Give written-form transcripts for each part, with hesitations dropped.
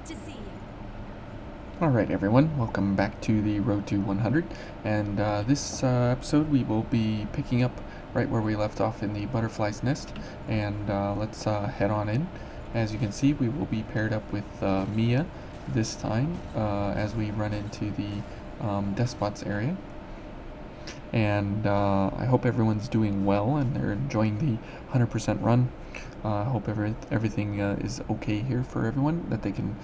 to see you. Alright everyone, welcome back to the Road to 100, and this episode we will be picking up right where we left off in the butterfly's nest, and let's head on in. As you can see, we will be paired up with Mia this time as we run into the Despot's area. And I hope everyone's doing well and they're enjoying the 100% run. I hope everything is okay here for everyone, that they can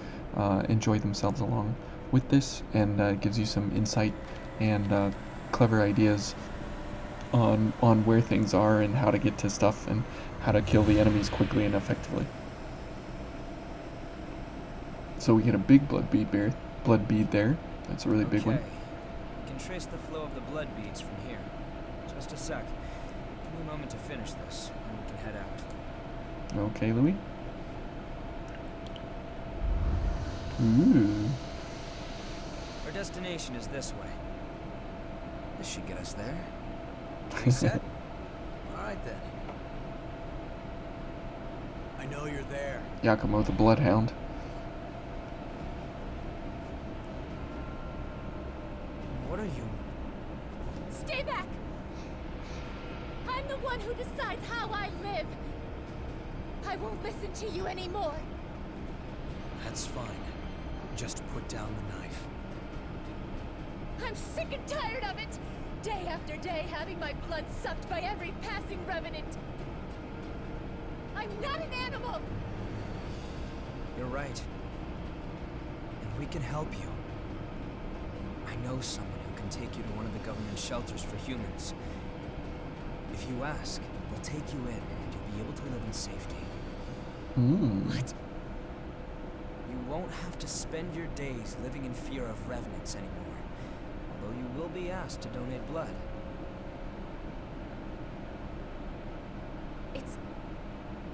enjoy themselves along with this, and it gives you some insight and clever ideas on where things are and how to get to stuff and how to kill the enemies quickly and effectively. So we get a big blood bead there. That's a really big one. We can trace the flow of the blood beads from here. Just a sec. Give me a moment to finish this, and we can head out. Okay, Louis. Ooh. Our destination is this way. This should get us there. You set? Alright then. I know you're there. Yakumo the Bloodhound. What are you? Stay back! I'm the one who decides how I live. I won't listen to you anymore. That's fine. Just put down the knife. I'm sick and tired of it! Day after day having my blood sucked by every passing revenant. I'm not an animal! You're right. And we can help you. I know someone who can take you to one of the government shelters for humans. If you ask, we'll take you in and you'll be able to live in safety. What? You won't have to spend your days living in fear of revenants anymore, although you will be asked to donate blood.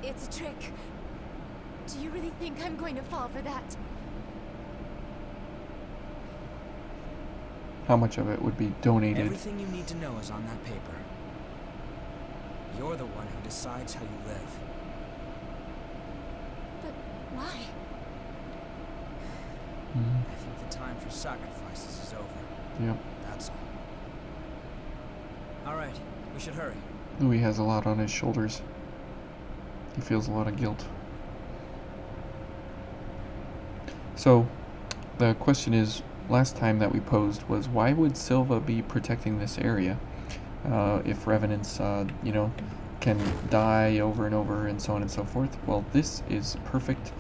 It's a trick. Do you really think I'm going to fall for that? How much of it would be donated? Everything you need to know is on that paper. You're the one who decides how you live. But why? I think the time for sacrifices is over. Yep. That's all. Alright, we should hurry. Louis has a lot on his shoulders. He feels a lot of guilt. So, the question is, last time that we posed was, why would Silva be protecting this area? If revenants, can die over and over and so on and so forth. Well, this is perfect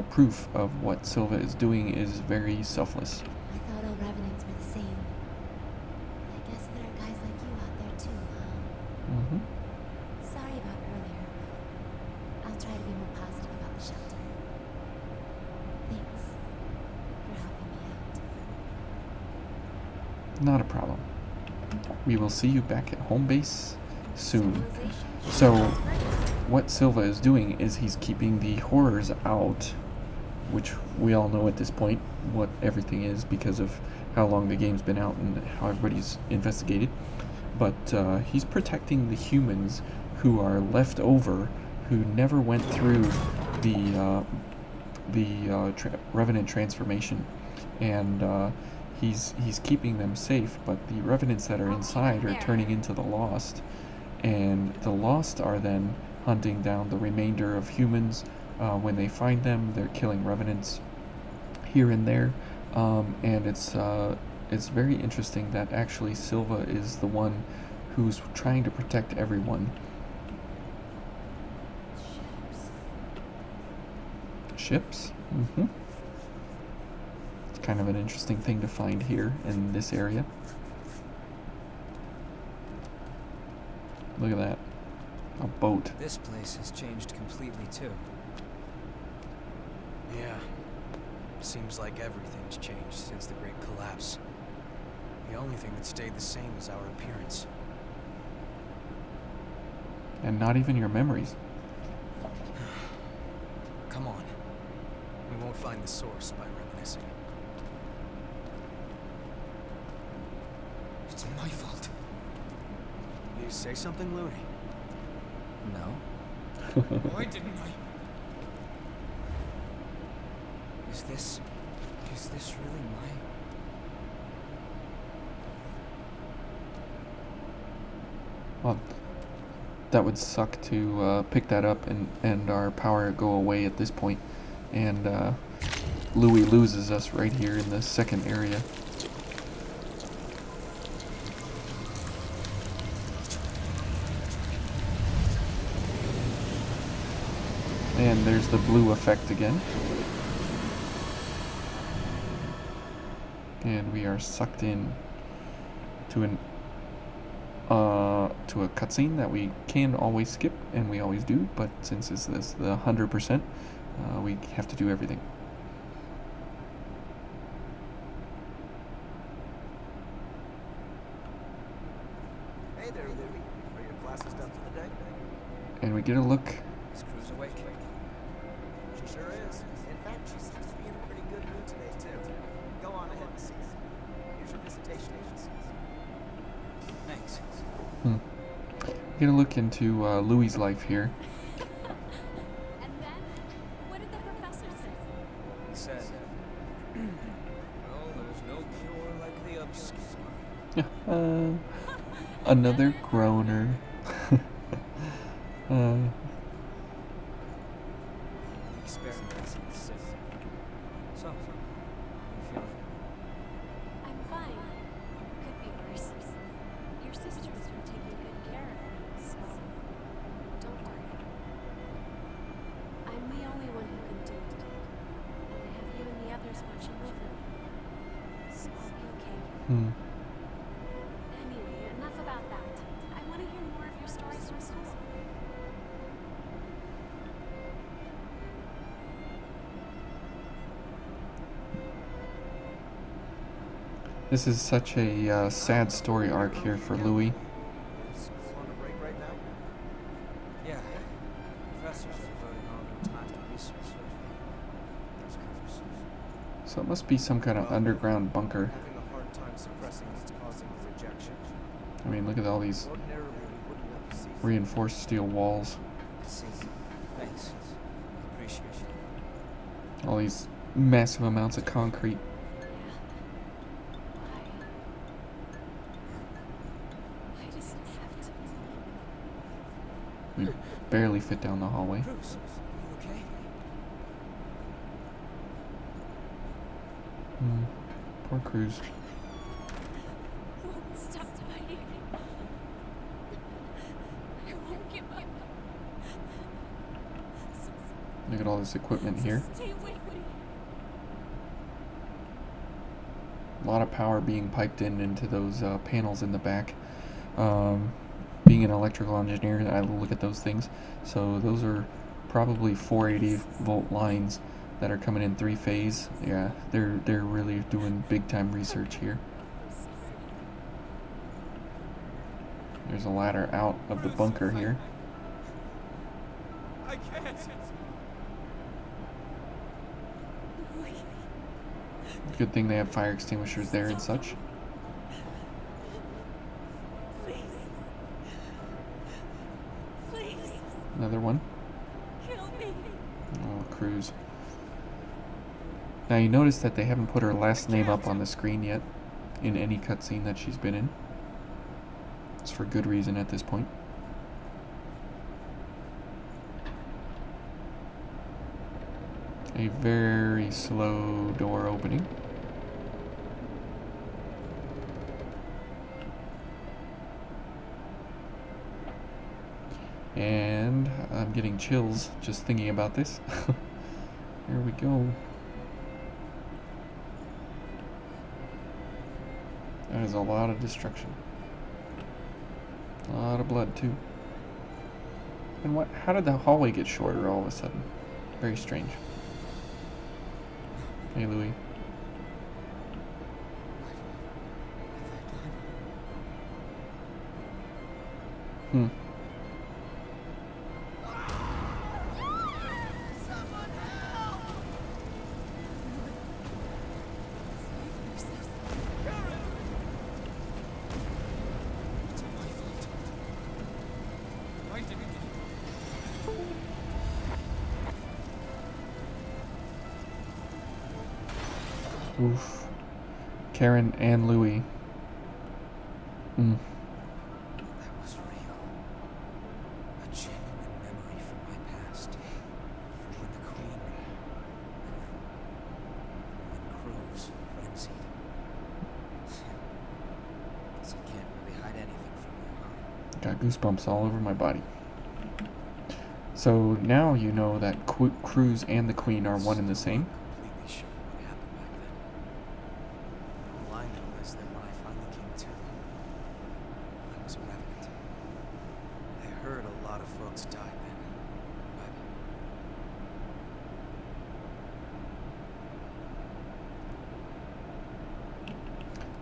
proof of what Silva is doing is very selfless. I thought all revenants were the same. I guess there are guys like you out there too, huh? Mm-hmm. Sorry about earlier. I'll try to be more positive about the shelter. Thanks for helping me out. Not a problem. We will see you back at home base soon. Civilization So, was great. what Silva is doing is he's keeping the horrors out, which we all know at this point what everything is because of how long the game's been out and how everybody's investigated. But he's protecting the humans who are left over, who never went through the revenant transformation, and he's keeping them safe. But the revenants that are inside are turning into the lost, and the lost are then hunting down the remainder of humans. When they find them, they're killing revenants here and there, and it's very interesting that actually Silva is the one who's trying to protect everyone. Ships? Mm-hmm. It's kind of an interesting thing to find here in this area. Look at that. A boat. This place has changed completely too. Yeah. Seems like everything's changed since the Great Collapse. The only thing that stayed the same is our appearance. And not even your memories. Come on. We won't find the source by reminiscing. It's my fault. You say something, Louis? No. Why didn't I? Is Is this really my... Well, that would suck to pick that up and our power go away at this point. And Louis loses us right here in the second area. And there's the blue effect again. And we are sucked in to a cutscene that we can always skip, and we always do, but since this is the 100%, we have to do everything. Hey there, Louie. Are your classes done for the day? And we get a look. Is Cruz awake? She sure is. In fact, she seems to be in a pretty good mood today, too. Go on ahead and see. Here's your visitation agency. Thanks. Get a look into Louis' life here. And then, what did the professor say? He said, well, there's no cure like the upscaler. Another groaner. The experiments in the city. So, how are you feeling? I'm fine. Could be worse. Your sister's been taking good care of me, so don't worry. I'm the only one who can do it. And I have you and the others watching over me. So I'll be okay. Anyway, enough about that. I want to hear more of your stories from school. This is such a sad story arc here for Louis. School on a break right now? Yeah. Professors are devoting all their time to research lately. There's Cruz. So it must be some kind of underground bunker. Having a hard time suppressing what's causing the rejection. I mean, look at all these Ordinarily, we wouldn't want to see. reinforced steel walls. See. Thanks. I appreciate it. All these massive amounts of concrete. Why does it have to We barely fit down the hallway. Cruz, are you okay? Poor Cruz. I won't stop fighting. I won't give up. Look at all this equipment here. Stay awake, Woody. A lot of power being piped into those panels in the back. Being an electrical engineer, I look at those things. So those are probably 480 volt lines that are coming in 3-phase. Yeah, they're really doing big time research here. There's a ladder out of the bunker here. I can't. Good thing they have fire extinguishers there and such. Please. Please. Another one. Kill me. Oh, Cruz. Now you notice that they haven't put her last name up on the screen yet in any cutscene that she's been in. It's for good reason at this point. A very slow door opening. And I'm getting chills just thinking about this. Here we go. That is a lot of destruction. A lot of blood too. And what? How did the hallway get shorter all of a sudden? Very strange. Hey, Louis. Oof. Karen and Louis. That was real. A genuine memory from my past. When the Queen... when Cruz frenzied. Guess I can't really hide anything from you, huh? Got goosebumps all over my body. So now you know that Cruz and the Queen are one and the same. Completely sure what happened back then. All I know is that when I finally came to, I was a revenant. I heard a lot of folks died then, but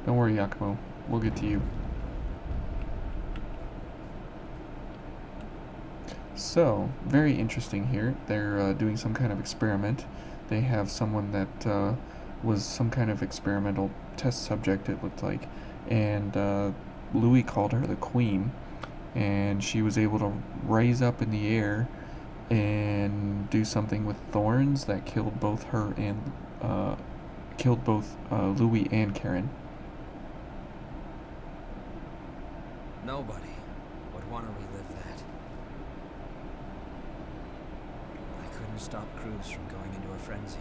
Don't worry, Yakumo. We'll get to you. So, very interesting here. They're doing some kind of experiment. They have someone that was some kind of experimental test subject, it looked like. And Louis called her the Queen. And she was able to raise up in the air and do something with thorns that killed both her and Louis and Karen. Nobody would want to relive that. I couldn't stop Cruz from going into a frenzy.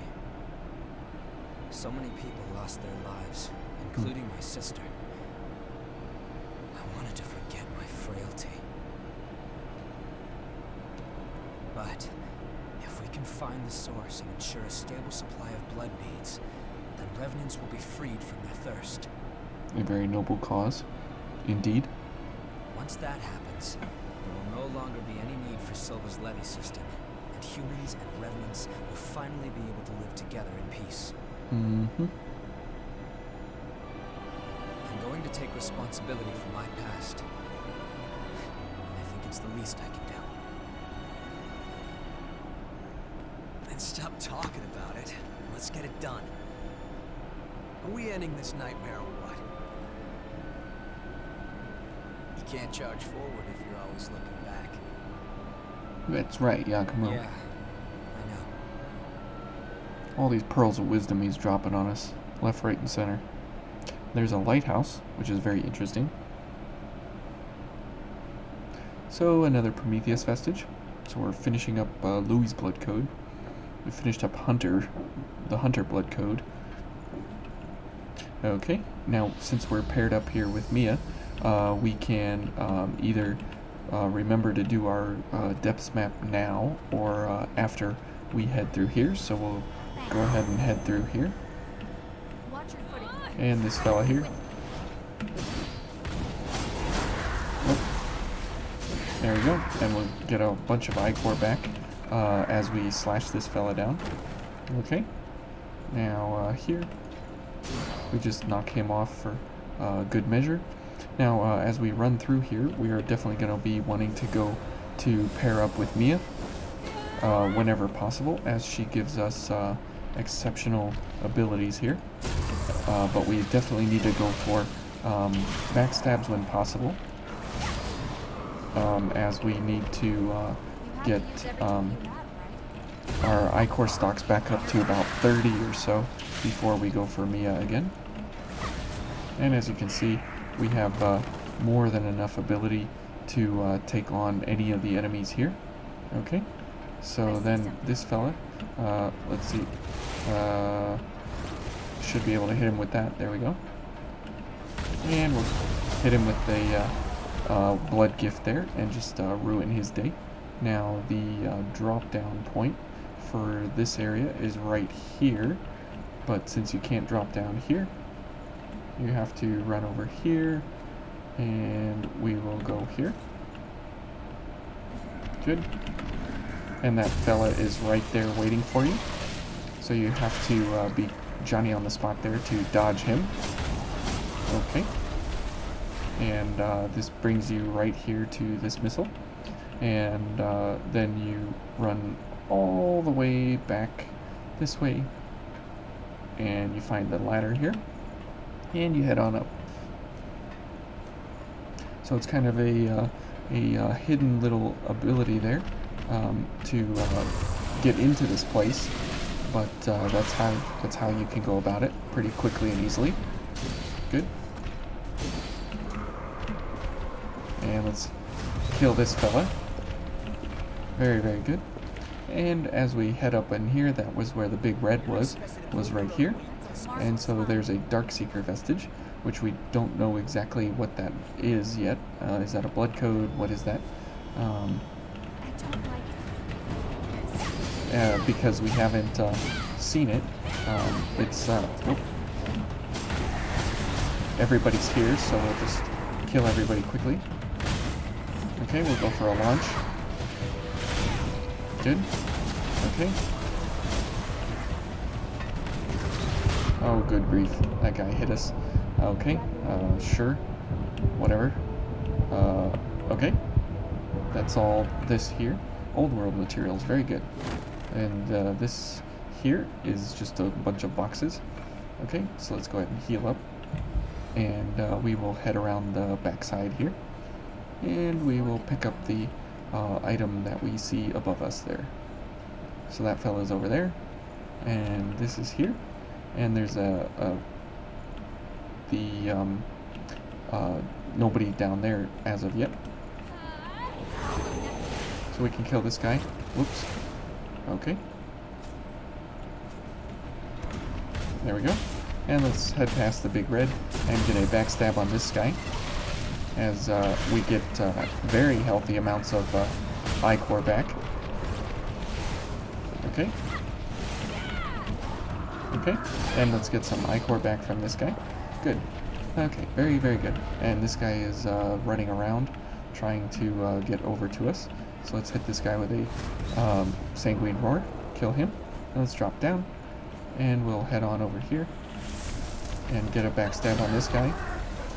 So many people lost their lives, including my sister. I wanted to forget my frailty. But if we can find the source and ensure a stable supply of blood beads, then revenants will be freed from their thirst. A very noble cause, indeed. Once that happens, there will no longer be any need for Silva's levy system, and humans and revenants will finally be able to live together in peace. Mm-hmm. I'm going to take responsibility for my past. I think it's the least I can do. then stop talking about it. And let's get it done. Are we ending this nightmare or what? You can't charge forward if you're always looking back. That's right, Yakumo. Yeah, I know. All these pearls of wisdom he's dropping on us, left, right, and center. There's a lighthouse, which is very interesting. So, another Prometheus vestige. So we're finishing up Louis' blood code. We finished up the Hunter blood code. Okay, now since we're paired up here with Mia, we can either remember to do our depths map now or after we head through here. So we'll go ahead and head through here. Watch your footing. And this fella here. Oh. There we go. And we'll get a bunch of I-core back as we slash this fella down. Okay. Now here, we just knock him off for good measure. Now as we run through here, we are definitely going to be wanting to go to pair up with Mia whenever possible, as she gives us exceptional abilities here. But we definitely need to go for backstabs when possible, as we need to get our I-core stocks back up to about 30 or so before we go for Mia again. And as you can see, we have more than enough ability to take on any of the enemies here. Okay, so then this fella, let's see, should be able to hit him with that. There we go. And we'll hit him with the blood gift there and just ruin his day. Now the drop down point for this area is right here, but since you can't drop down here, you have to run over here, and we will go here. Good. And that fella is right there waiting for you, so you have to be Johnny on the spot there to dodge him. Okay. And this brings you right here to this missile, and then you run all the way back this way, and you find the ladder here, and you head on up. So it's kind of a hidden little ability there to get into this place, but that's how you can go about it pretty quickly and easily. Good. And let's kill this fella. Very, very good. And as we head up in here, that was where the big red was right here. And so there's a Darkseeker vestige, which we don't know exactly what that is yet. Is that a blood code? What is that? Because we haven't seen it. It's everybody's here, so we'll just kill everybody quickly. Okay, we'll go for a launch. Good. Okay. Oh, good grief. That guy hit us. Okay. Sure. Whatever. Okay. That's all this here. Old world materials. Very good. And this here is just a bunch of boxes. Okay, so let's go ahead and heal up. And we will head around the backside here. And we will pick up the item that we see above us there. So that fella's over there. And this is here. And there's nobody down there as of yet. So we can kill this guy. Whoops. Okay. There we go. And let's head past the big red and get a backstab on this guy. As we get very healthy amounts of I-core back. Okay. Okay. And let's get some I-core back from this guy. Good. Okay, very, very good. And this guy is running around trying to get over to us. So let's hit this guy with a sanguine roar, kill him, and let's drop down, and we'll head on over here and get a backstab on this guy,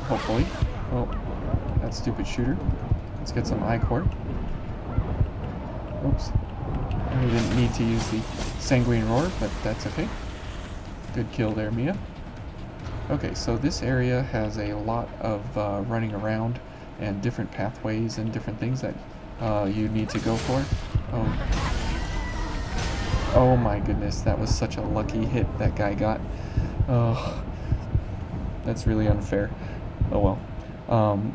hopefully. Oh, that stupid shooter. Let's get some I-core. Oops. We didn't need to use the sanguine roar, but that's okay. Good kill there, Mia. Okay, so this area has a lot of running around and different pathways and different things that you need to go for. Oh my goodness, that was such a lucky hit that guy got. Oh, that's really unfair. Oh well.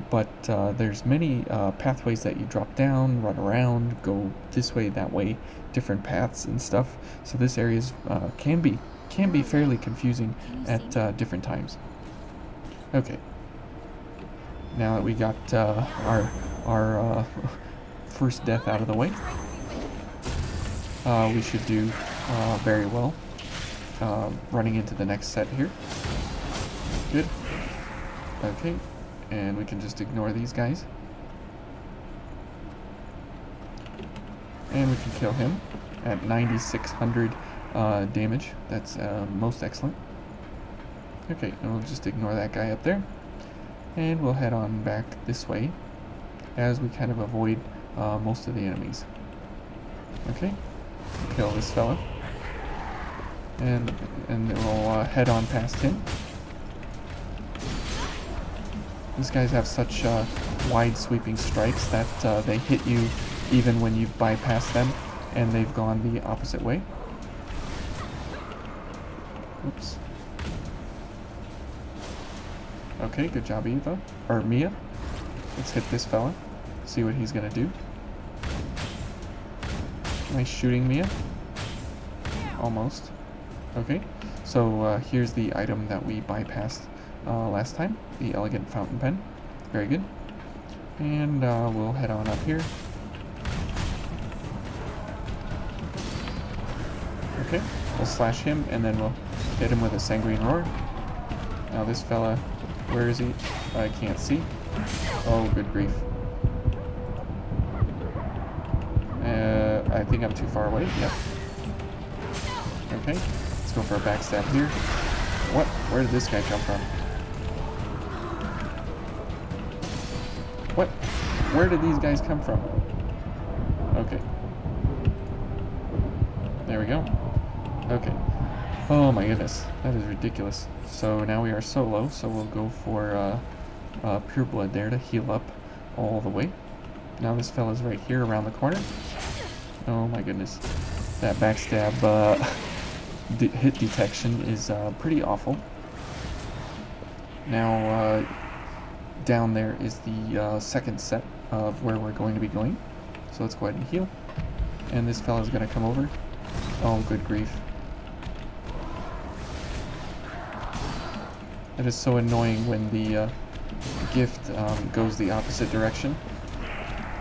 But there's many pathways that you drop down, run around, go this way, that way, different paths and stuff. So this area can be fairly confusing at different times. Okay. Now that we got our first death out of the way, we should do very well running into the next set here. Good. Okay, and we can just ignore these guys. And we can kill him at 9,600 damage. That's most excellent. Okay, and we'll just ignore that guy up there. And we'll head on back this way as we kind of avoid most of the enemies. Okay, kill this fella. And we'll head on past him. These guys have such wide sweeping strikes that they hit you even when you've bypassed them and they've gone the opposite way. Oops. Okay, good job, Eva. Or Mia. Let's hit this fella. See what he's gonna do. Nice shooting, Mia. Almost. Okay, so here's the item that we bypassed last time. The elegant fountain pen. Very good. And we'll head on up here. Okay, we'll slash him and then we'll hit him with a sanguine roar. Now this fella, where is he? I can't see. Oh, good grief. I think I'm too far away. Yep. Okay, let's go for a backstab here. What? Where did this guy come from? What? Where did these guys come from? Okay. There we go. Okay. Oh my goodness, that is ridiculous. So now we are solo, so we'll go for pure blood there to heal up all the way. Now this fella's right here around the corner. Oh my goodness. That backstab hit detection is pretty awful. Now, down there is the second set of where we're going to be going. So let's go ahead and heal. And this fella's going to come over. Oh, good grief. It is so annoying when the gift goes the opposite direction.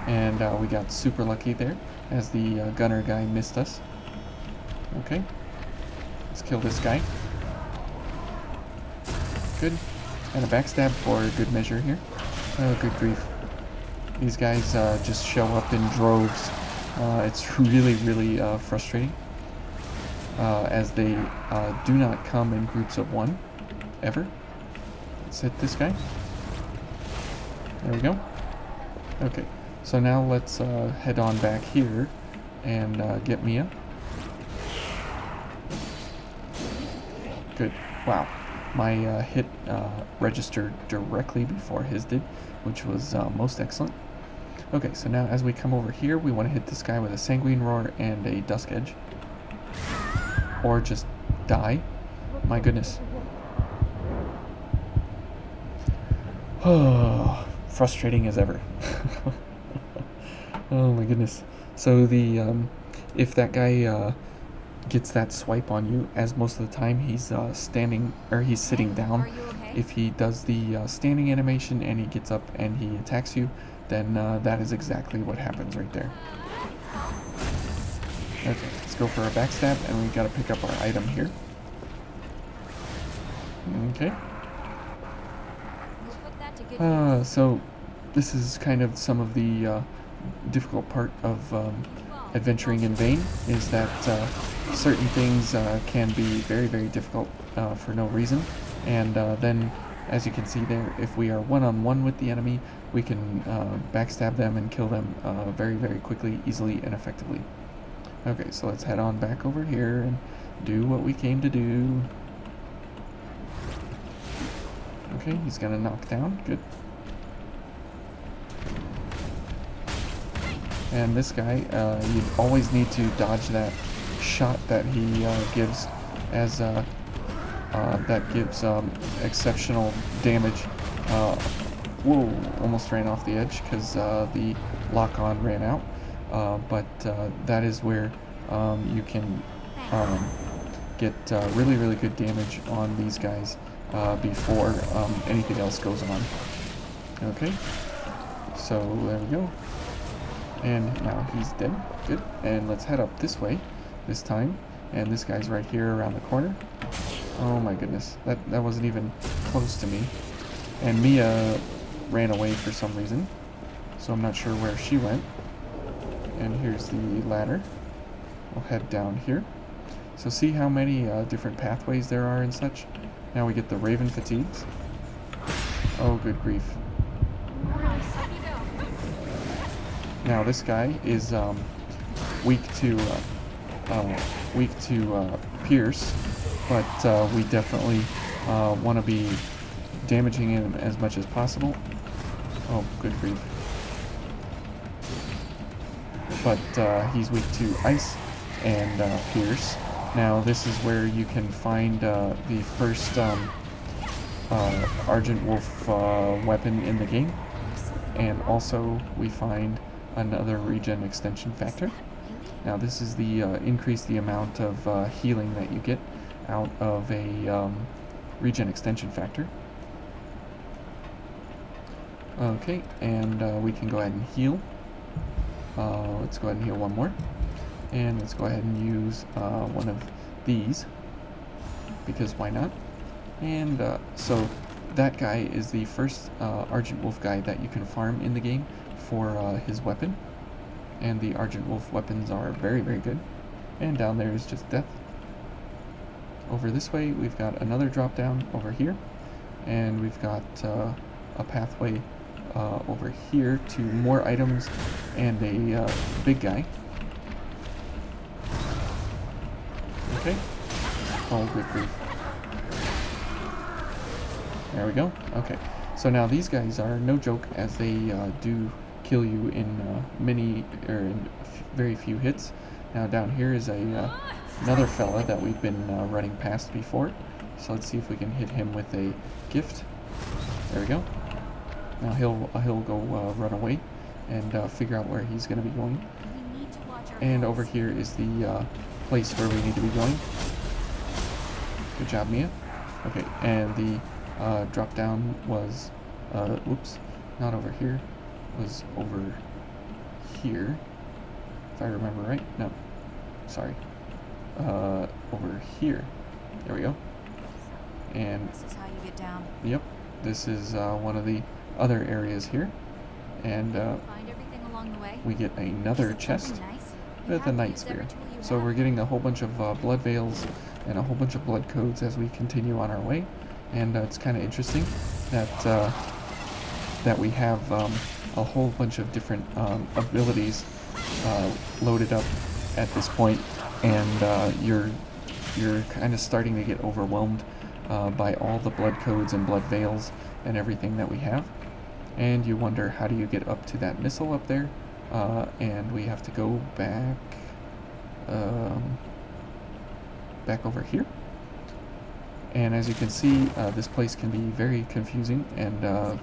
And we got super lucky there as the gunner guy missed us. Okay. Let's kill this guy. Good. And a backstab for good measure here. Oh, good grief. These guys just show up in droves. It's really, really frustrating. As they do not come in groups of one, ever. Let's hit this guy. There we go. Okay, so now let's head on back here and get Mia. Good. Wow. My hit registered directly before his did, which was most excellent. Okay, so now as we come over here, we want to hit this guy with a Sanguine Roar and a Dusk Edge. Or just die. My goodness. Oh, frustrating as ever. Oh my goodness. So the if that guy gets that swipe on you, as most of the time he's standing or he's sitting down. Are you okay? If he does the standing animation and he gets up and he attacks you, then that is exactly what happens right there. Okay, let's go for a backstab, and we gotta pick up our item here. Okay. We'll put that to good use. So this is kind of some of the difficult part of adventuring in vain, is that certain things can be very, very difficult for no reason. And then, as you can see there, if we are one-on-one with the enemy, we can backstab them and kill them very, very quickly, easily, and effectively. Okay, so let's head on back over here and do what we came to do. Okay, he's gonna knock down. Good. And this guy, you always need to dodge that shot that he gives, as that gives exceptional damage. Whoa, almost ran off the edge because the lock-on ran out. But that is where you can get really, really good damage on these guys before anything else goes on. Okay, so there we go. And now he's dead. Good. And let's head up this way this time. And this guy's right here around the corner. Oh my goodness. That wasn't even close to me. And Mia ran away for some reason. So I'm not sure where she went. And here's the ladder. We'll head down here. So see how many different pathways there are and such. Now we get the Raven Fatigues. Oh, good grief. Now this guy is weak to Pierce, but we definitely want to be damaging him as much as possible. Oh, good grief. But he's weak to Ice and Pierce. Now this is where you can find the first Argent Wolf weapon in the game, and also we find another regen extension factor. Now this is the increase the amount of healing that you get out of a regen extension factor. Okay, and we can go ahead and heal. Let's go ahead and heal one more. And let's go ahead and use one of these, because why not? And so that guy is the first Argent Wolf guy that you can farm in the game for his weapon. And the Argent Wolf weapons are very, very good. And down there is just death. Over this way, we've got another drop down over here. And we've got a pathway over here to more items and a big guy. Okay. Oh, good grief. There we go. Okay. So now these guys are no joke, as they do kill you in very few hits. Now down here is a another fella that we've been running past before. So let's see if we can hit him with a gift. There we go. Now he'll go run away and figure out where he's going to be going. We need to watch our And heads. over here is the place where we need to be going. Good job, Mia. Okay, and the drop down was, oops, not over here, was over here, if I remember right. No, sorry. Over here. There we go. And This is how you get down. yep, this is one of the other areas here. And Find everything along the way. we get another Is it chest something nice? You with have a to night use every spear. tool you So have. we're getting a whole bunch of blood veils and a whole bunch of blood codes as we continue on our way. And it's kind of interesting that that we have a whole bunch of different abilities loaded up at this point, and you're kind of starting to get overwhelmed by all the blood codes and blood veils and everything that we have. And you wonder, how do you get up to that missile up there? And we have to go back back over here. And as you can see, this place can be very confusing and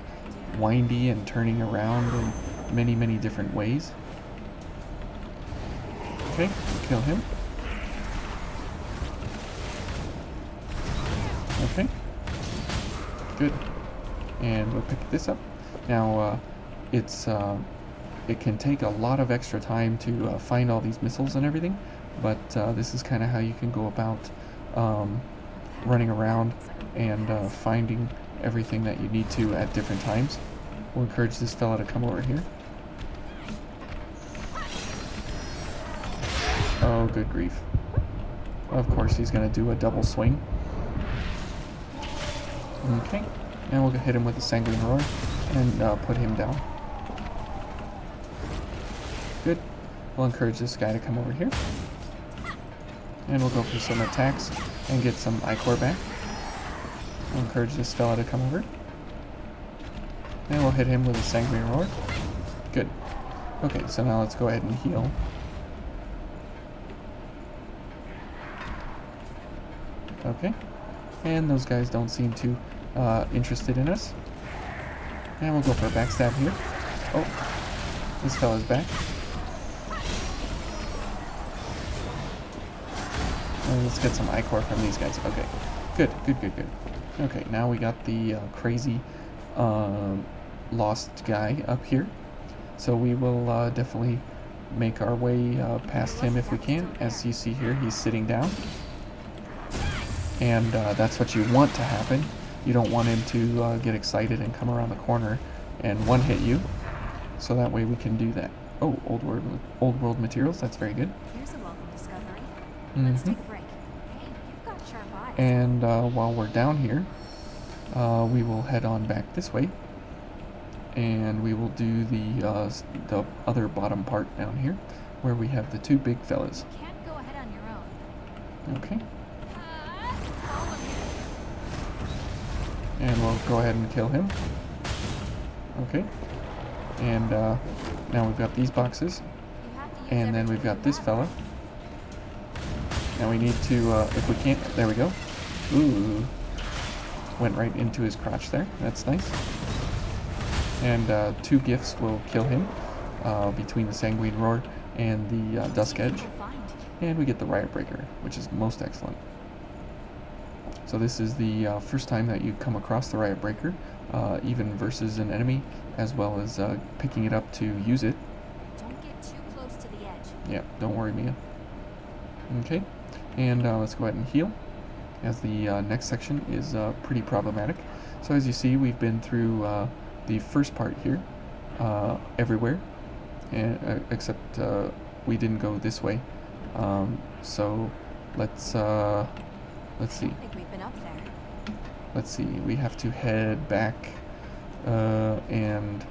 windy and turning around in many, many different ways. Okay, kill him. Okay, good. And we'll pick this up. Now, it can take a lot of extra time to find all these missiles and everything, but this is kind of how you can go about running around and finding everything that you need to at different times. We'll encourage this fella to come over here. Oh, good grief. Of course, he's going to do a double swing. Okay, and we'll hit him with a sanguine roar and put him down. Good. We'll encourage this guy to come over here. And we'll go for some attacks and get some ichor back. We'll encourage this fella to come over. And we'll hit him with a sanguine roar. Good. Okay, so now let's go ahead and heal. Okay. And those guys don't seem too interested in us. And we'll go for a backstab here. Oh, this fella's back. And let's get some ichor from these guys. Okay, good. Okay, now we got the crazy lost guy up here. So we will definitely make our way past him if we can. As you see here, he's sitting down. And that's what you want to happen. You don't want him to get excited and come around the corner and one-hit you. So that way we can do that. Oh, old world materials. That's very good. Here's a welcome discovery. Mm-hmm. Let's take a break. Hey, you've got sharp eyes. And while we're down here, we will head on back this way. And we will do the other bottom part down here, where we have the two big fellas. You can't go ahead on your own. Okay. Follow me. And we'll go ahead and kill him. Okay. And now we've got these boxes. You have to use And then every we've tool got you this have. fella. Now we need to, if we can't, there we go. Ooh. Went right into his crotch there. That's nice. And two gifts will kill him between the Sanguine Roar and the Dusk Edge. People find. And we get the Riot Breaker, which is most excellent. So this is the first time that you come across the Riot Breaker, even versus an enemy, as well as picking it up to use it. Don't get too close to the edge. Yeah, don't worry, Mia. Okay, and let's go ahead and heal, as the next section is pretty problematic. So as you see, we've been through the first part here, everywhere, and except we didn't go this way. So let's see. I think we've been up there. Let's see. We have to head back, and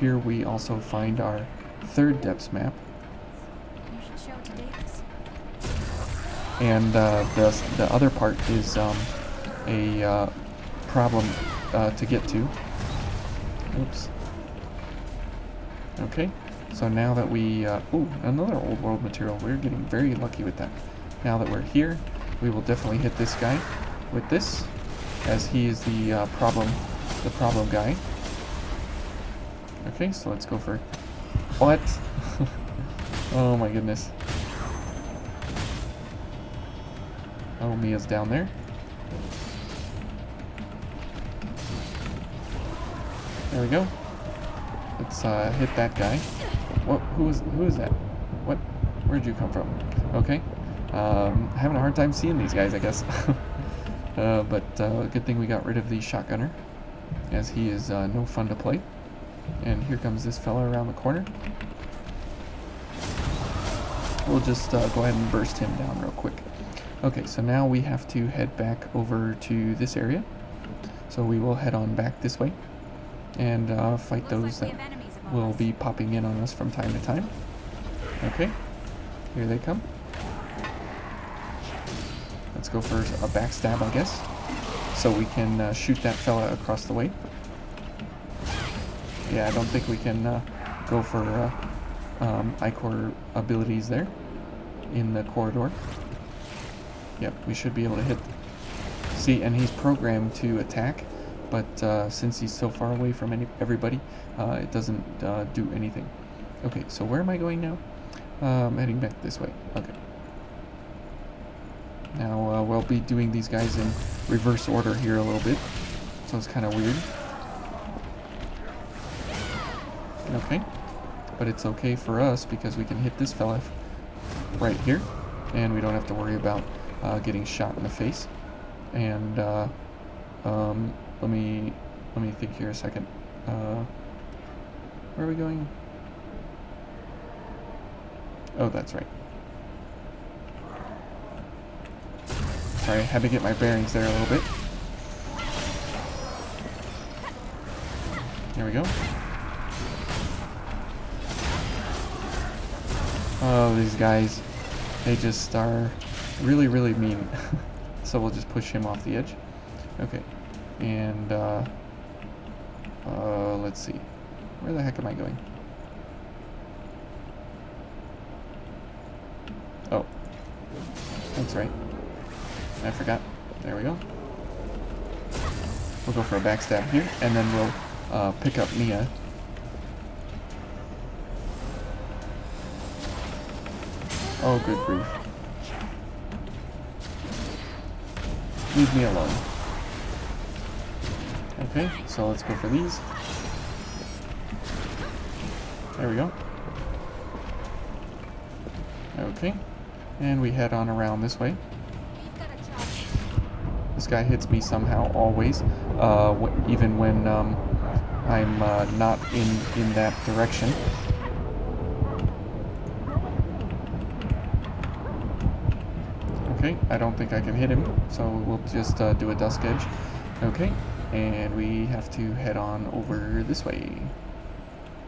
here we also find our third depths map. You should show it to Davis. And the other part is a problem to get to. Oops. Okay. So now that we, ooh, another old world material. We're getting very lucky with that. Now that we're here, we will definitely hit this guy with this, as he is the problem guy. Okay, so let's go for, what? Oh my goodness. Oh, Mia's down there. There we go. Let's hit that guy. What? Who is that? What? Where'd you come from? Okay. Having a hard time seeing these guys, I guess. But good thing we got rid of the shotgunner, as he is no fun to play. And here comes this fella around the corner. We'll just go ahead and burst him down real quick. Okay, so now we have to head back over to this area. So we will head on back this way and fight those that will be popping in on us from time to time. Okay, here they come. Let's go for a backstab, I guess, so we can shoot that fella across the way. Yeah, I don't think we can go for Icor abilities there in the corridor. Yep, we should be able to hit. See, and he's programmed to attack, but since he's so far away from everybody, it doesn't do anything. Okay, so where am I going now? I'm heading back this way. Okay. Now we'll be doing these guys in reverse order here a little bit, so it's kind of weird. Okay, but it's okay for us because we can hit this fella right here, and we don't have to worry about getting shot in the face. And let me think here a second. Where are we going? Oh, that's right. Sorry, I had to get my bearings there a little bit. There we go. Oh, these guys, they just are really, really mean. So we'll just push him off the edge. Okay, and let's see. Where the heck am I going? Oh, that's right. I forgot. There we go. We'll go for a backstab here, and then we'll pick up Mia. Oh, good grief. Leave me alone. Okay, so let's go for these. There we go. Okay, and we head on around this way. This guy hits me somehow, always, even when I'm not in that direction. Okay, I don't think I can hit him, so we'll just do a dusk edge. Okay, and we have to head on over this way.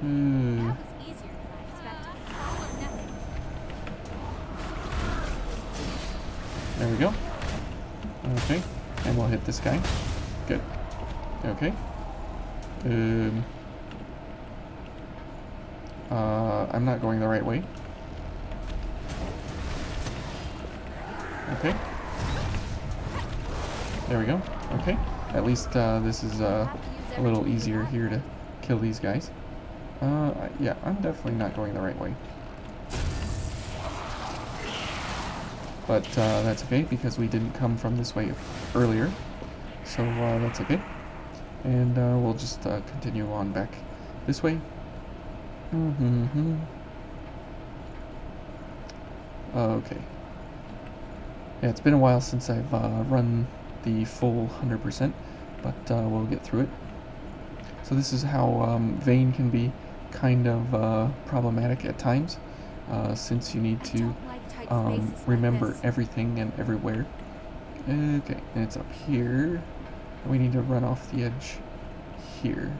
That was easier than I expected. All or nothing. There we go. Okay, and we'll hit this guy. Good. Okay. I'm not going the right way. Okay. There we go. Okay. At least this is a little easier here to kill these guys. Yeah, I'm definitely not going the right way. But that's okay because we didn't come from this way earlier. So that's okay. And we'll just continue on back this way. Okay. Yeah, it's been a while since I've run the full 100%, but we'll get through it. So this is how Vane can be kind of problematic at times, since you need to remember everything and everywhere. Okay, and it's up here. We need to run off the edge here.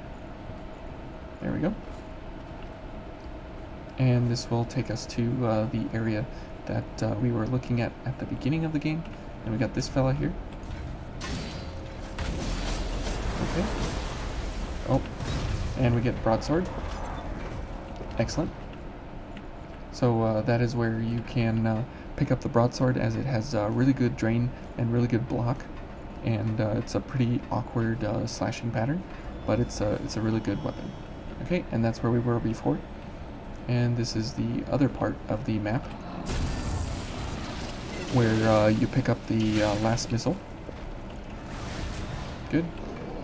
There we go. And this will take us to the area that we were looking at the beginning of the game. And we got this fella here. Okay. Oh, and we get broadsword. Excellent. So that is where you can pick up the broadsword, as it has really good drain and really good block, and it's a pretty awkward slashing pattern, but it's a really good weapon. Okay, and that's where we were before. And this is the other part of the map, where you pick up the last missile. Good.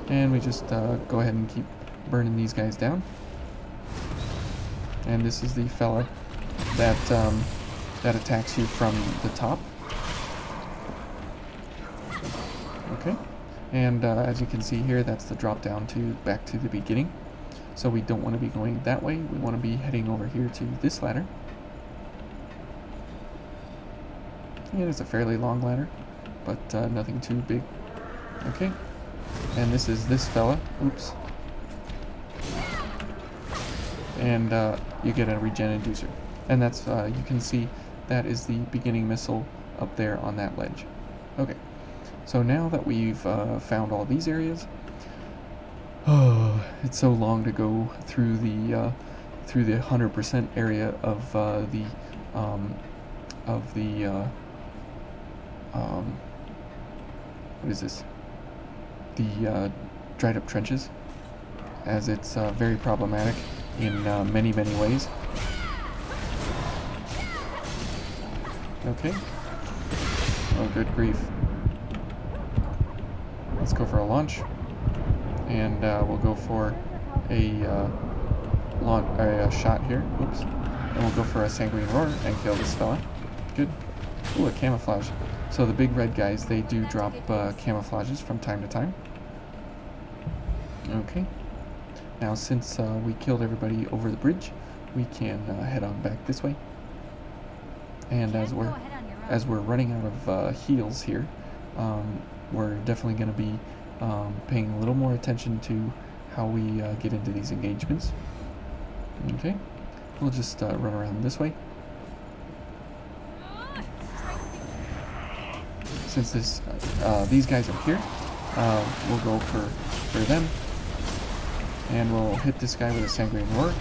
And we just go ahead and keep burning these guys down. And this is the fella that that attacks you from the top. Okay. And as you can see here, that's the drop down to back to the beginning. So we don't want to be going that way. We want to be heading over here to this ladder. Yeah, it's a fairly long ladder, but nothing too big. Okay. And this is this fella. Oops. And you get a regen inducer. And that's, you can see, that is the beginning missile up there on that ledge. Okay. So now that we've found all these areas, it's so long to go through the 100% area of what is this? The dried up trenches, as it's very problematic in many ways. Okay. Oh, good grief. Let's go for a launch, and we'll go for a shot here. Oops. And we'll go for a sanguine roar and kill this fella. Good. Ooh, a camouflage. So the big red guys, they do drop camouflages from time to time. Okay. Now, since we killed everybody over the bridge, we can head on back this way. And as we're running out of heals here, we're definitely going to be paying a little more attention to how we get into these engagements. Okay. We'll just run around this way. Since these guys are here, we'll go for them, and we'll hit this guy with a sanguine roar.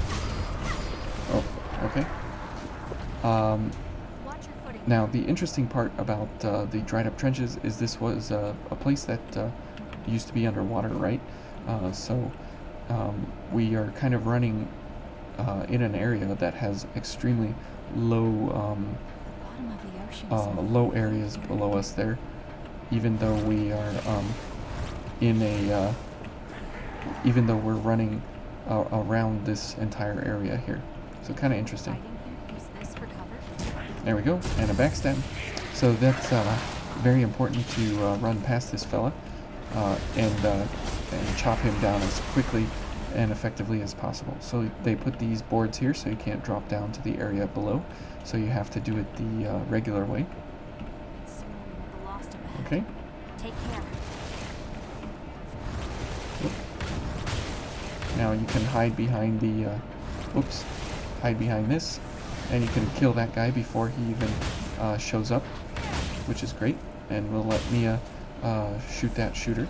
Oh, okay. Now, the interesting part about the dried up trenches is this was a place that used to be underwater, right? So we are kind of running in an area that has extremely low low areas below us there, even though we are even though we're running around this entire area here. So kind of interesting. There we go, and a backstab. So that's very important to run past this fella and chop him down as quickly and effectively as possible. So they put these boards here so you can't drop down to the area below. So you have to do it the regular way. Okay. Take care. Now you can hide behind the, hide behind this, and you can kill that guy before he even shows up, which is great. And we'll let Mia shoot that shooter.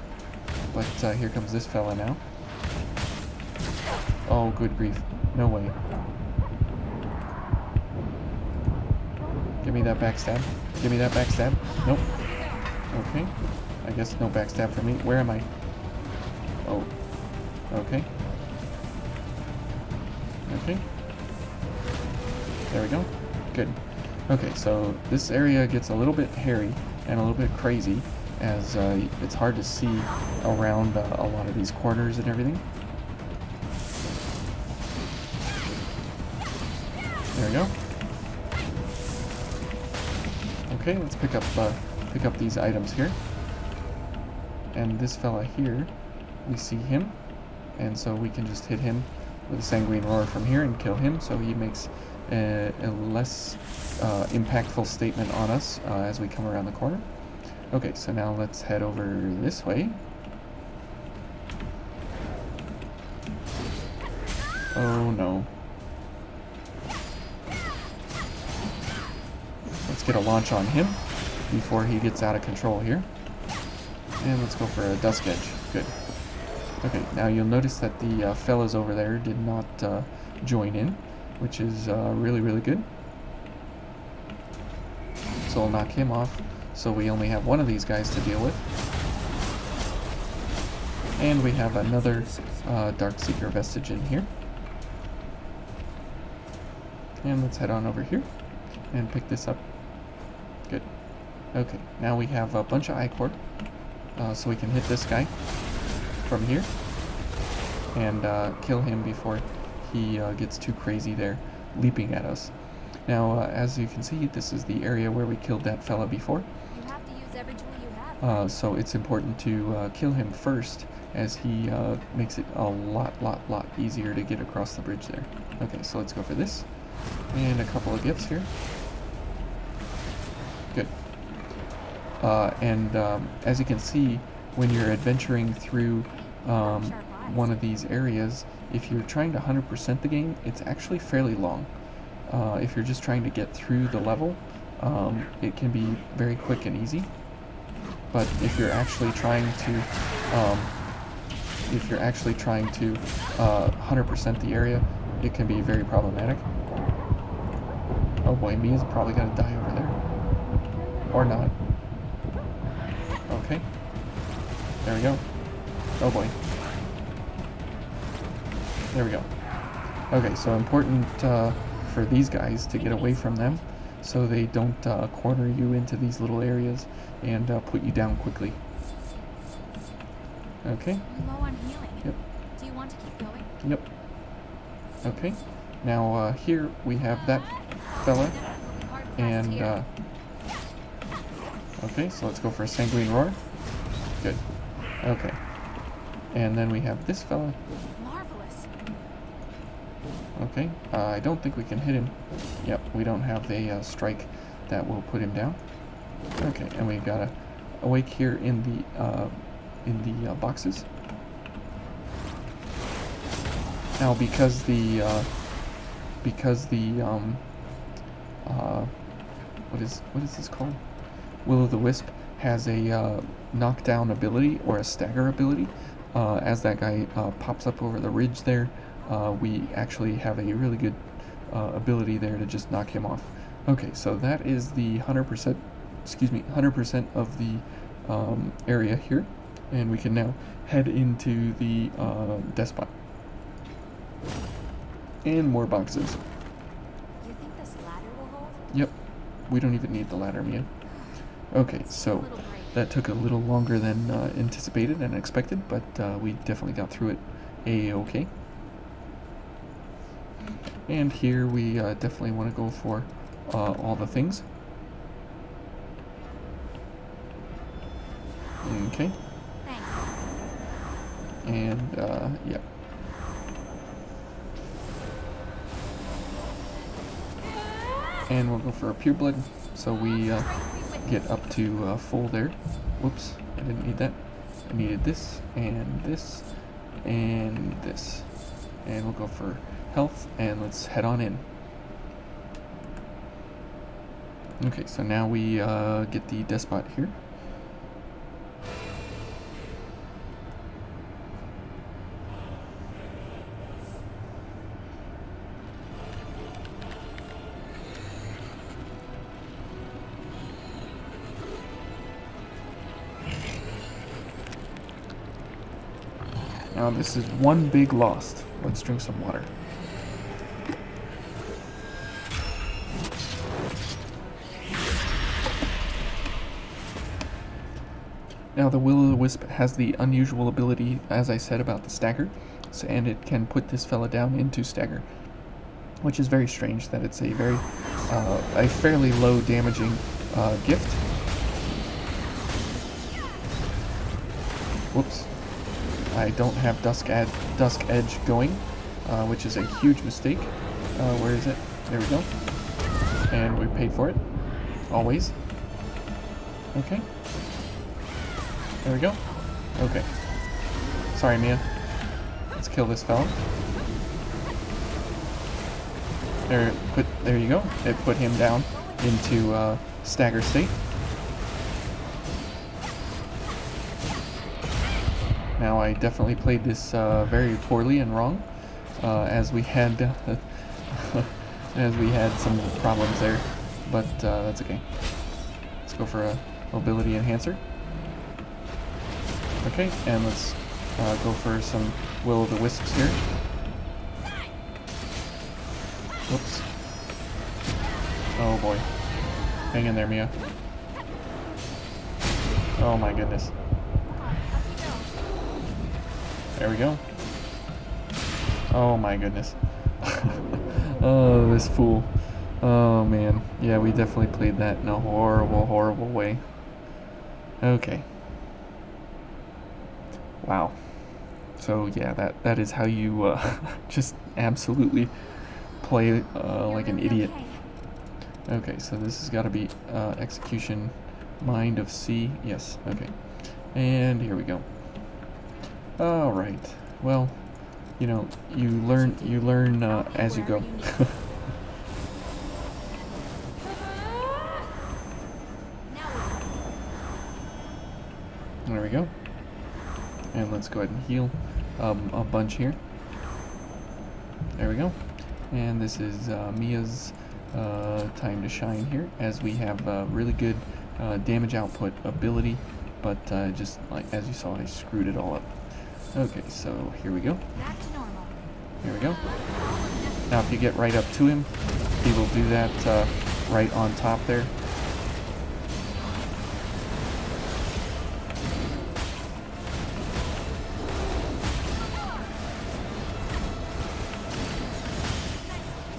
But here comes this fella now. Oh, good grief. No way. Give me that backstab. Give me that backstab. Nope. Okay. I guess no backstab for me. Where am I? Oh. Okay. Okay. There we go. Good. Okay, so this area gets a little bit hairy and a little bit crazy, as it's hard to see around a lot of these corners and everything. There we go. Okay, let's pick up these items here. And this fella here, we see him, and so we can just hit him with a sanguine roar from here and kill him, so he makes a less impactful statement on us as we come around the corner. Okay, so now let's head over this way. Oh no. Let's get a launch on him before he gets out of control here. And let's go for a Dusk Edge. Good. Okay, now you'll notice that the fellas over there did not join in, which is really good. so we'll knock him off. So we only have one of these guys to deal with. And we have another Darkseeker vestige in here. And let's head on over here and pick this up. Good. Okay, now we have a bunch of Ichor, so we can hit this guy from here and kill him before he gets too crazy there, leaping at us. Now, as you can see, this is the area where we killed that fella before. You have to use every tool you have. So it's important to kill him first, as he makes it a lot easier to get across the bridge there. Okay, so let's go for this. And a couple of gifts here. Good. As you can see, when you're adventuring through one of these areas, if you're trying to 100% the game, it's actually fairly long. If you're just trying to get through the level, it can be very quick and easy. But if you're actually trying to 100% the area, it can be very problematic. Oh boy, Mia's probably gonna die over there. Or not. Okay. There we go. Oh boy. There we go. Okay, so important for these guys to get away from them so they don't corner you into these little areas and put you down quickly. Okay. You're low on healing. Yep. Do you want to keep going? Yep. Okay. Now here we have that fella, and okay, so let's go for a sanguine roar. Good. Okay. And then we have this fella. Marvelous. Okay. I don't think we can hit him. Yep, we don't have a strike that will put him down. Okay, and we've got a awake here in the boxes. Now, because the what is this called? Will-o'-the-Wisp has a knockdown ability or a stagger ability. As that guy pops up over the ridge there, we actually have a really good ability there to just knock him off. Okay, so that is the 100% of the area here, and we can now head into the Despot. And more boxes. You think this ladder will hold? Yep, we don't even need the ladder, Mia. Okay, so that took a little longer than anticipated and expected, but we definitely got through it a-okay. And here we definitely want to go for all the things. Okay. Thanks. And yeah. And we'll go for a pure blood, so we get up to full there. Whoops, I didn't need that. I needed this, and this, and this. And we'll go for health, and let's head on in. Okay, so now we get the Despot here. Now this is one big lost. Let's drink some water. Now the Will-o'-the-Wisp has the unusual ability, as I said, about the stagger, so, and it can put this fella down into stagger, which is very strange that it's a fairly low damaging gift. Whoops. I don't have Dusk Edge going, which is a huge mistake. Where is it? There we go. And we paid for it. Always. Okay. There we go. Okay. Sorry, Mia. Let's kill this fella. There you go. It put him down into stagger state. Now I definitely played this very poorly and wrong, as we had some problems there, but that's okay. go for a mobility enhancer. Okay, and let's go for some will-o'-the-wisps here. Whoops. Oh boy. Hang in there, Mia. Oh my goodness. There we go. Oh my goodness. Oh, this fool. Oh man. Yeah, we definitely played that in a horrible, horrible way. Okay. Wow. So yeah, that is how you just absolutely play like an idiot. Okay, so this has got to be execution mind of C. Yes, okay. And here we go. All right. Well, you know, you learn as you go. There we go. And let's go ahead and heal a bunch here. There we go. And this is Mia's time to shine here, as we have really good damage output ability, but just like as you saw, I screwed it all up. Okay, so here we go. Back to normal. Here we go. Now if you get right up to him, he will do that right on top there.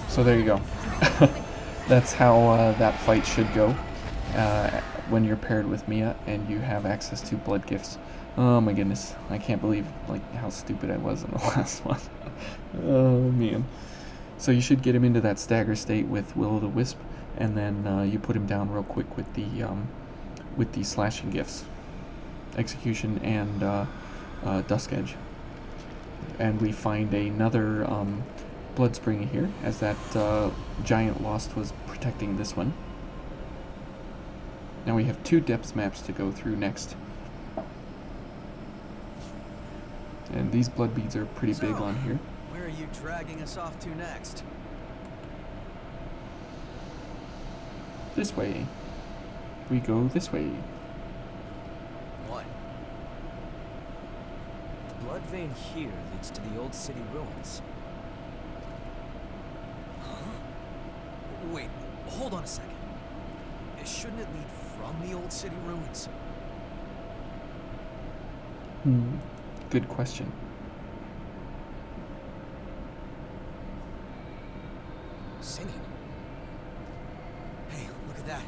So there you go. That's how that fight should go when you're paired with Mia and you have access to blood gifts. Oh my goodness, I can't believe like how stupid I was in the last one. Oh man. So you should get him into that stagger state with will-o'-the-wisp, and then you put him down real quick with the slashing gifts, execution and dusk edge. And we find another blood spring here, as that giant lost was protecting this one. Now we have 2 depths maps to go through next. And these blood beads are pretty big on here. Where are you dragging us off to next? This way. We go this way. What? The blood vein here leads to the old city ruins. Wait, hold on a second. Shouldn't it lead from the old city ruins? Good question. Singing. Hey, look at that.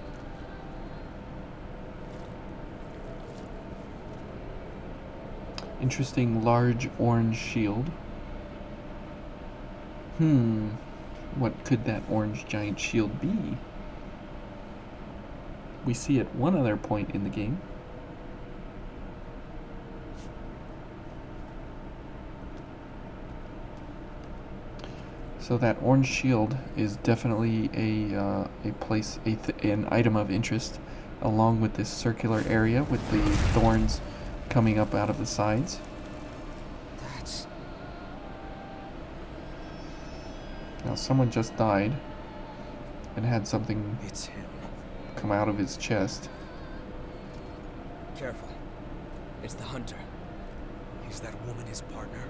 Interesting large orange shield. What could that orange giant shield be? We see at one other point in the game. So that orange shield is definitely an item of interest, along with this circular area with the thorns coming up out of the sides. That's... Now someone just died and had something It's him. come out of his chest. Careful. It's the hunter. Is that woman his partner?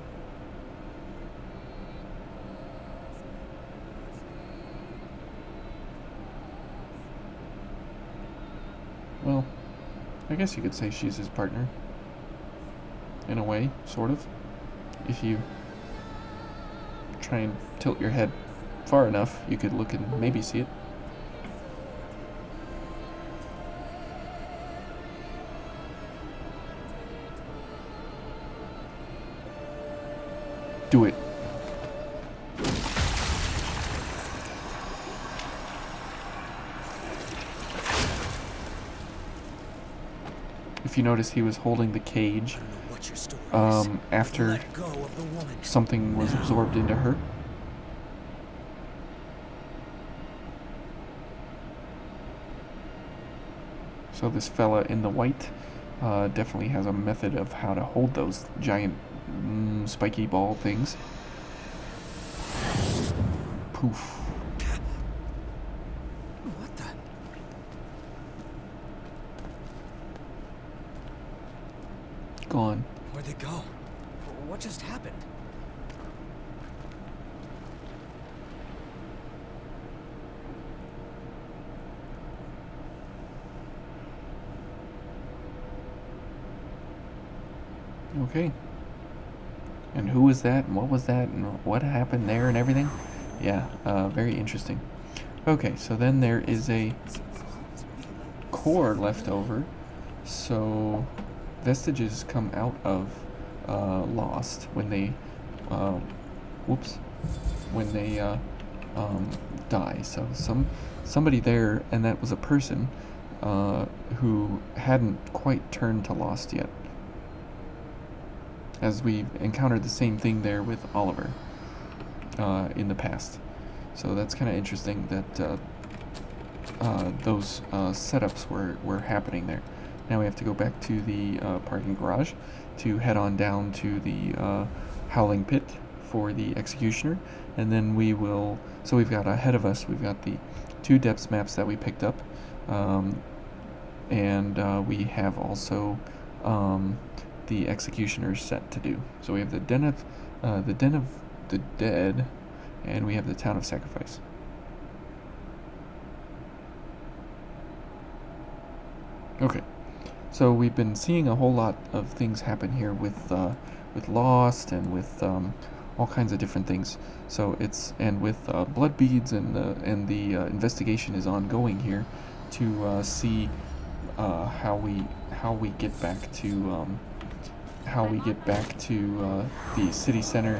Well, I guess you could say she's his partner. In a way, sort of. If you try and tilt your head far enough, you could look and maybe see it. Do it. If you notice, he was holding the cage I don't know what your story is. after Let go of the woman. something was absorbed into her. So this fella in the white definitely has a method of how to hold those giant spiky ball things. Poof. What the? gone. Where'd they go? What just happened? Okay. And who was that, and what was that, and what happened there, and everything? Yeah, very interesting. Okay, so then there is a core left over. So vestiges come out of Lost when they, when they die. So somebody there, and that was a person who hadn't quite turned to Lost yet. As we encountered the same thing there with Oliver in the past. So that's kind of interesting that those setups were happening there. Now we have to go back to the parking garage to head on down to the Howling Pit for the Executioner, and then we will, so we've got ahead of us, we've got the 2 depths maps that we picked up, and we have also the Executioner set to do. So we have the Den of the Dead, and we have the Town of Sacrifice. Okay, so we've been seeing a whole lot of things happen here with Lost and with all kinds of different things. So it's, and with blood beads, and the investigation is ongoing here to see how we get back to the city center,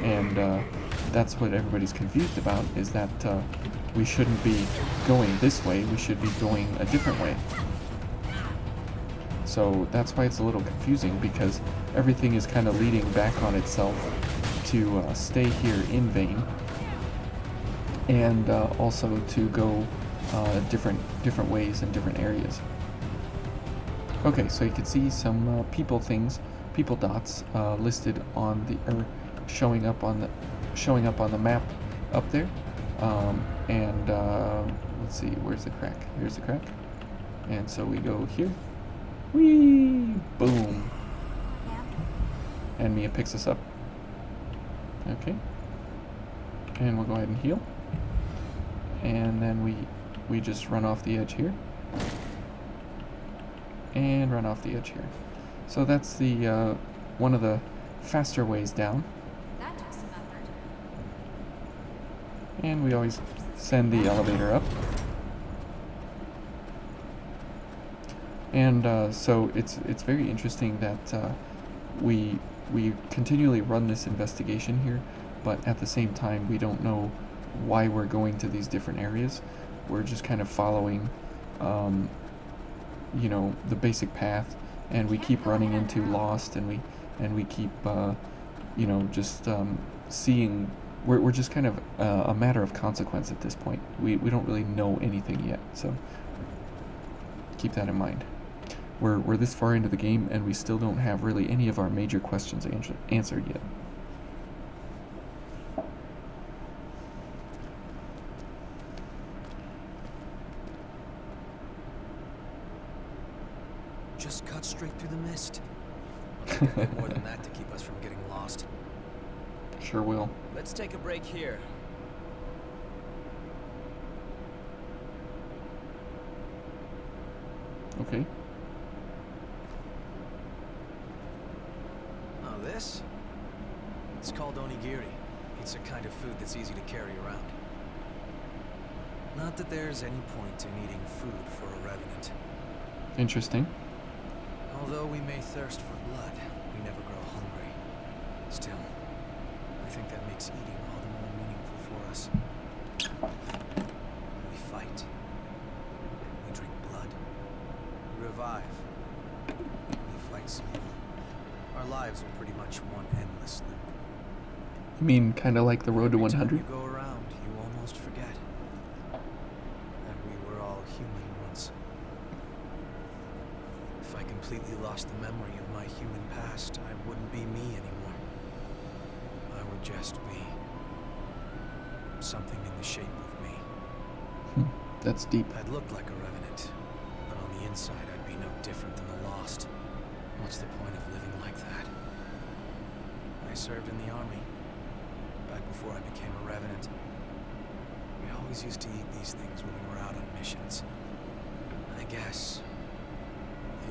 and that's what everybody's confused about, is that we shouldn't be going this way, we should be going a different way. So that's why it's a little confusing, because everything is kind of leading back on itself to stay here in Vane, and also to go different ways in different areas. Okay, so you can see some people dots listed on the, or showing up on the map up there, and let's see, where's the crack? Here's the crack, and so we go here. Whee! Boom! And Mia picks us up. Okay. And we'll go ahead and heal. And then we just run off the edge here. And run off the edge here. So that's the one of the faster ways down. That took some effort. And we always send the elevator up. And so it's very interesting that we continually run this investigation here, but at the same time we don't know why we're going to these different areas. We're just kind of following, you know, the basic path, and we keep running into Lost, and we keep, you know, just seeing. We're just kind of a matter of consequence at this point. We don't really know anything yet, so keep that in mind. We're this far into the game, and we still don't have really any of our major questions answered yet. Just cut straight through the mist. I'll take a bit more than that to keep us from getting lost. Sure will. Let's take a break here. Okay. Oh, this? It's called onigiri. It's a kind of food that's easy to carry around. Not that there's any point in eating food for a revenant. Interesting. Although we may thirst for blood, we never grow hungry. Still, I think that makes eating all the more meaningful for us. We fight. We drink blood. We revive. We fight some more. Our lives are pretty much one endless loop. You mean kind of like the road to Every time 100? you go around, you almost forget that we were all human once. If I completely lost the memory of my human past, I wouldn't be me anymore. I would just be something in the shape of me. That's deep. I'd look like a revenant, but on the inside I'd be no different than the lost. What's the point of living like that? I served in the army, back before I became a revenant. We always used to eat these things when we were out on missions. I guess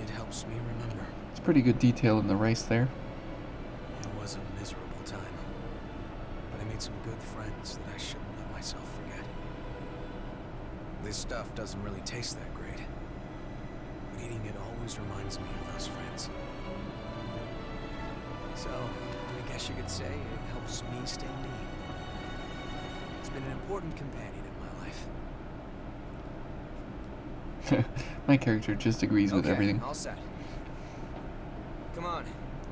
it helps me remember. It's pretty good detail in the rice there. It was a miserable time, but I made some good friends that I shouldn't let myself forget. This stuff doesn't really taste that great, but eating it always reminds me of those friends. So, I guess you could say it helps me stay me. It's been an important companion in my life. My character just agrees with everything. All set. Come on,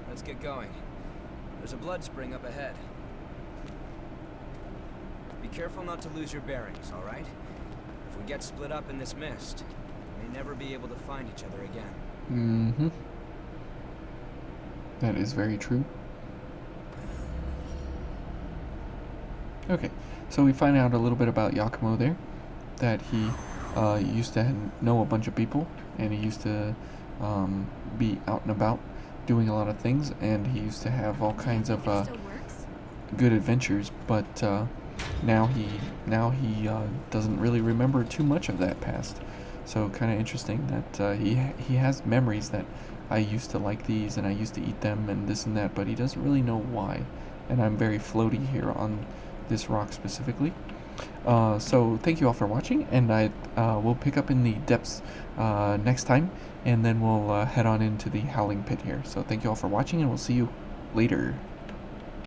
let's get going. There's a blood spring up ahead. Be careful not to lose your bearings, all right? If we get split up in this mist, we may never be able to find each other again. Mm-hmm. That is very true. Okay, so we find out a little bit about Yakumo there, that he used to know a bunch of people, and he used to be out and about doing a lot of things, and he used to have all kinds of good adventures, but now he doesn't really remember too much of that past. So kind of interesting that he has memories that I used to like these and I used to eat them and this and that, but he doesn't really know why. And I'm very floaty here on this rock specifically. So thank you all for watching, and I will pick up in the depths next time, and then we'll head on into the Howling Pit here. So thank you all for watching, and we'll see you later.